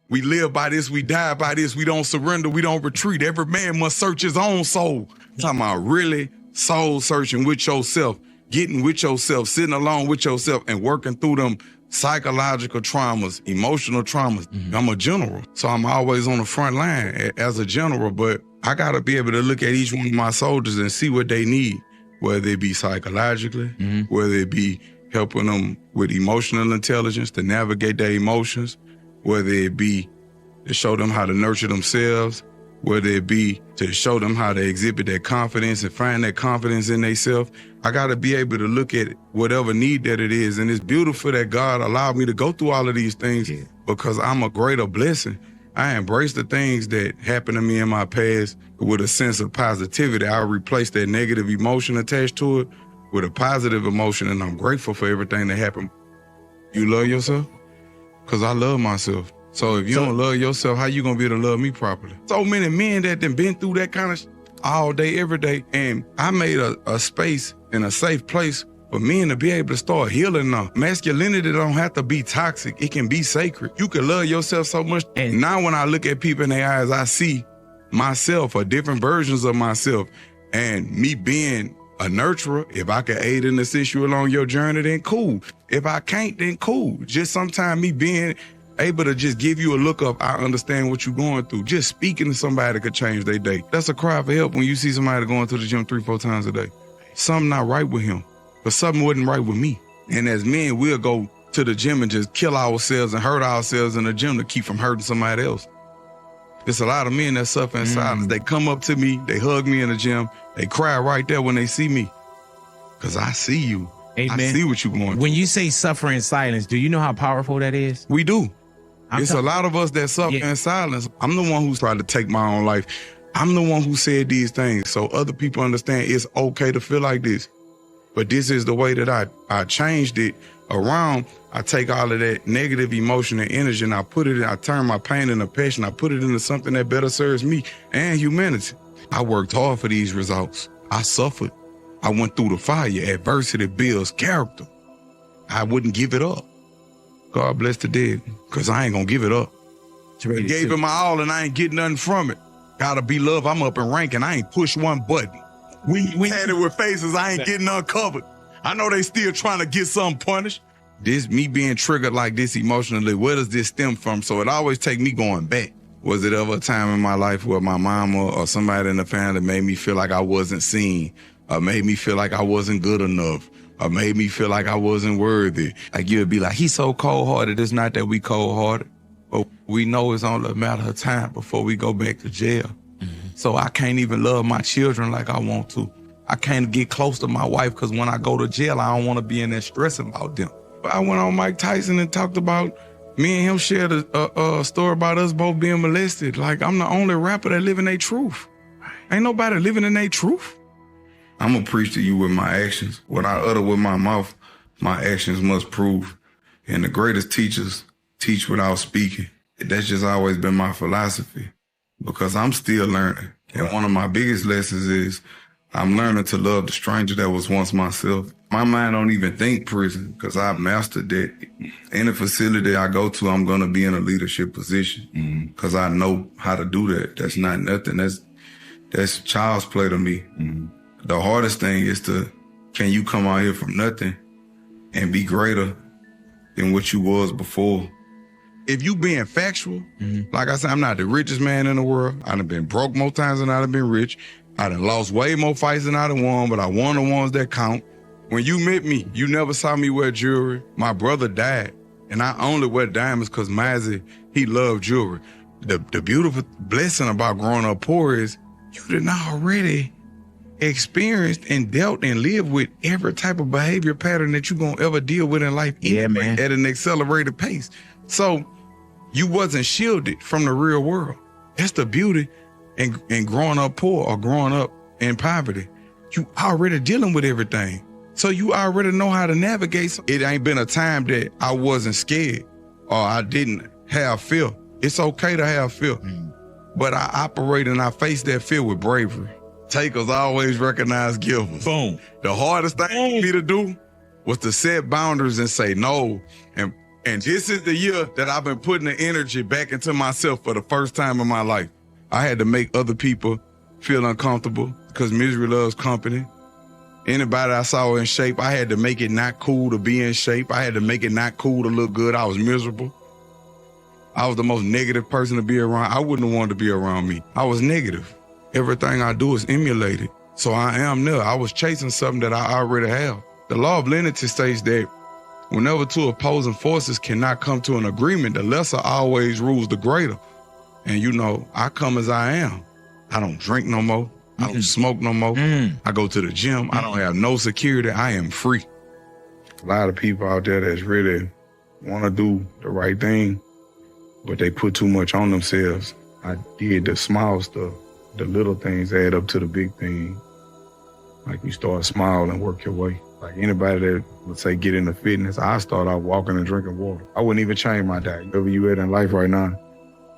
We live by this, we die by this, we don't surrender, we don't retreat. Every man must search his own soul. I'm talking about really soul searching with yourself, getting with yourself, sitting alone with yourself and working through them psychological traumas, emotional traumas. I'm a general, so I'm always on the front line as a general, but I gotta be able to look at each one of my soldiers and see what they need, whether it be psychologically, whether it be helping them with emotional intelligence to navigate their emotions, whether it be to show them how to nurture themselves, whether it be to show them how to exhibit their confidence and find that confidence in themselves. I got to be able to look at whatever need that it is. And it's beautiful that God allowed me to go through all of these things because I'm a greater blessing. I embrace the things that happened to me in my past with a sense of positivity. I replace that negative emotion attached to it with a positive emotion, and I'm grateful for everything that happened. You love yourself? Because I love myself. So if you don't love yourself, how you gonna be able to love me properly? So many men that done been through that kind of all day, every day, and I made a space and a safe place for men to be able to start healing now. Masculinity don't have to be toxic. It can be sacred. You can love yourself so much. And now when I look at people in their eyes, I see myself or different versions of myself, and me being a nurturer. If I can aid and assist you along your journey, then cool. If I can't, then cool. Just sometimes me being able to just give you a look of, I understand what you're going through. Just speaking to somebody could change their day. That's a cry for help when you see somebody going to the gym 3-4 times a day. Something not right with him, but something wasn't right with me. And as men, we'll go to the gym and just kill ourselves and hurt ourselves in the gym to keep from hurting somebody else. There's a lot of men that suffer in silence. They come up to me, they hug me in the gym, they cry right there when they see me. Because I see you. Amen. I see what you're going through. When you say suffer in silence, do you know how powerful that is? We do. It's a lot of us that suffer in silence. I'm the one who's tried to take my own life. I'm the one who said these things so other people understand it's okay to feel like this. But this is the way that I changed it around. I take all of that negative emotion and energy and I turn my pain into passion. I put it into something that better serves me and humanity. I worked hard for these results. I suffered. I went through the fire. Adversity builds character. I wouldn't give it up. God bless the dead, because I ain't going to give it up. I gave it my all and I ain't getting nothing from it. Gotta be love. I'm up in rank and I ain't pushed one button. We had it with faces. I ain't getting uncovered. I know they still trying to get something punished. This, me being triggered like this emotionally, where does this stem from? So it always take me going back. Was it ever a time in my life where my mama or somebody in the family made me feel like I wasn't seen, or made me feel like I wasn't good enough, or made me feel like I wasn't worthy? Like you'd be like, he's so cold-hearted. It's not that we cold-hearted, but we know it's only a matter of time before we go back to jail. So I can't even love my children like I want to. I can't get close to my wife because when I go to jail, I don't want to be in there stressing about them. But I went on Mike Tyson and talked about, me and him shared a story about us both being molested. Like, I'm the only rapper that live in their truth. Ain't nobody living in their truth. I'm going to preach to you with my actions. What I utter with my mouth, my actions must prove. And the greatest teachers teach without speaking. That's just always been my philosophy, because I'm still learning. And one of my biggest lessons is I'm learning to love the stranger that was once myself. My mind don't even think prison, because I've mastered that. Any facility I go to, I'm going to be in a leadership position, because I know how to do that. That's not nothing. That's child's play to me. The hardest thing is can you come out here from nothing and be greater than what you was before? If you being factual, like I said, I'm not the richest man in the world. I done been broke more times than I done been rich. I done lost way more fights than I done won, but I won the ones that count. When you met me, you never saw me wear jewelry. My brother died, and I only wear diamonds because Mazzy, he loved jewelry. The beautiful blessing about growing up poor is you done already experienced and dealt and lived with every type of behavior pattern that you gonna ever deal with in life anyway, at an accelerated pace. So you wasn't shielded from the real world. That's the beauty in growing up poor or growing up in poverty. You already dealing with everything. So you already know how to navigate. It ain't been a time that I wasn't scared or I didn't have fear. It's okay to have fear, but I operate and I face that fear with bravery. Takers always recognize givers. Boom. The hardest thing for me to do was to set boundaries and say no. And And this is the year that I've been putting the energy back into myself for the first time in my life. I had to make other people feel uncomfortable because misery loves company. Anybody I saw in shape, I had to make it not cool to be in shape. I had to make it not cool to look good. I was miserable. I was the most negative person to be around. I wouldn't have wanted to be around me. I was negative. Everything I do is emulated. So I am there. I was chasing something that I already have. The law of lenity states that whenever two opposing forces cannot come to an agreement, the lesser always rules the greater. And you know, I come as I am. I don't drink no more. I don't smoke no more. I go to the gym. I don't have no security. I am free. A lot of people out there that's really want to do the right thing, but they put too much on themselves. I did the small stuff. The little things add up to the big thing. Like you start small and work your way. Like anybody that would say get into fitness, I start out walking and drinking water. I wouldn't even change my diet. Wherever you at in life right now,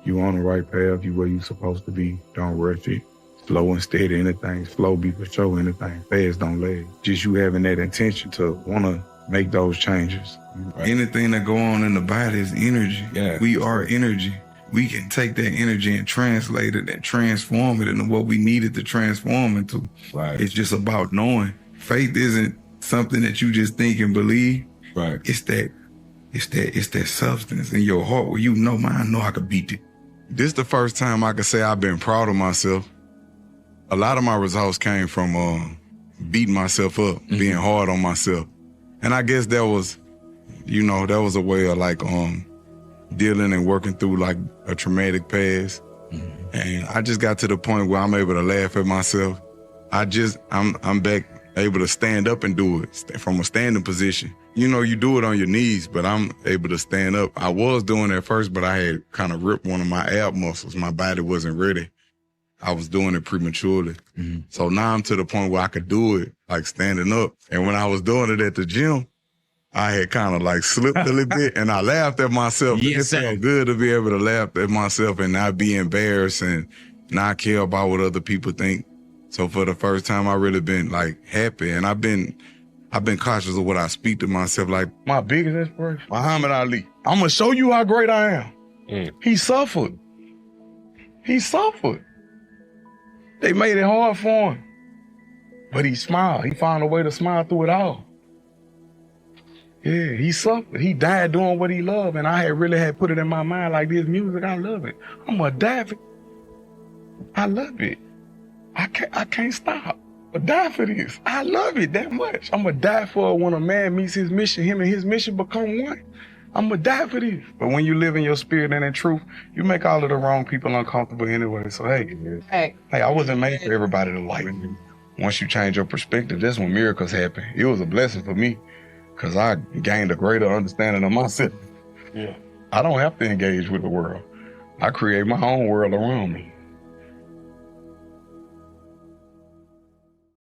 you on the right path, you where you supposed to be. Don't rush it. Slow and steady, anything slow be for sure, anything fast don't lag. Just you having that intention to want to make those changes. Right. Anything that go on in the body is energy. Yeah. We are energy. We can take that energy and translate it and transform it into what we needed to transform into. Right. It's just about knowing. Faith isn't something that you just think and believe. Right. It's that substance in your heart where you know, man, I know I could beat it. This is the first time I can say I've been proud of myself. A lot of my results came from beating myself up, being hard on myself. And I guess that was, you know, that was a way of like dealing and working through like a traumatic past. And I just got to the point where I'm able to laugh at myself. I'm back able to stand up and do it from a standing position. You know, you do it on your knees, but I'm able to stand up. I was doing it at first, but I had kind of ripped one of my ab muscles. My body wasn't ready. I was doing it prematurely. So now I'm to the point where I could do it, like standing up. And when I was doing it at the gym, I had kind of like slipped a little bit and I laughed at myself. Yes, it felt good to be able to laugh at myself and not be embarrassed and not care about what other people think. So for the first time, I really been like happy. And I've been cautious of what I speak to myself. Like my biggest inspiration, Muhammad Ali. I'm going to show you how great I am. He suffered. He suffered. They made it hard for him, but he smiled. He found a way to smile through it all. Yeah, he suffered. He died doing what he loved, and I had really put it in my mind like this music, I love it. I'm gonna die for it. I love it. I can't stop. But die for this. I love it that much. I'm gonna die for it when a man meets his mission. Him and his mission become one. I'm gonna die for this. But when you live in your spirit and in truth, you make all of the wrong people uncomfortable anyway. So hey, I wasn't made for everybody to like me. Once you change your perspective, that's when miracles happen. It was a blessing for me because I gained a greater understanding of myself. Yeah. I don't have to engage with the world. I create my own world around me.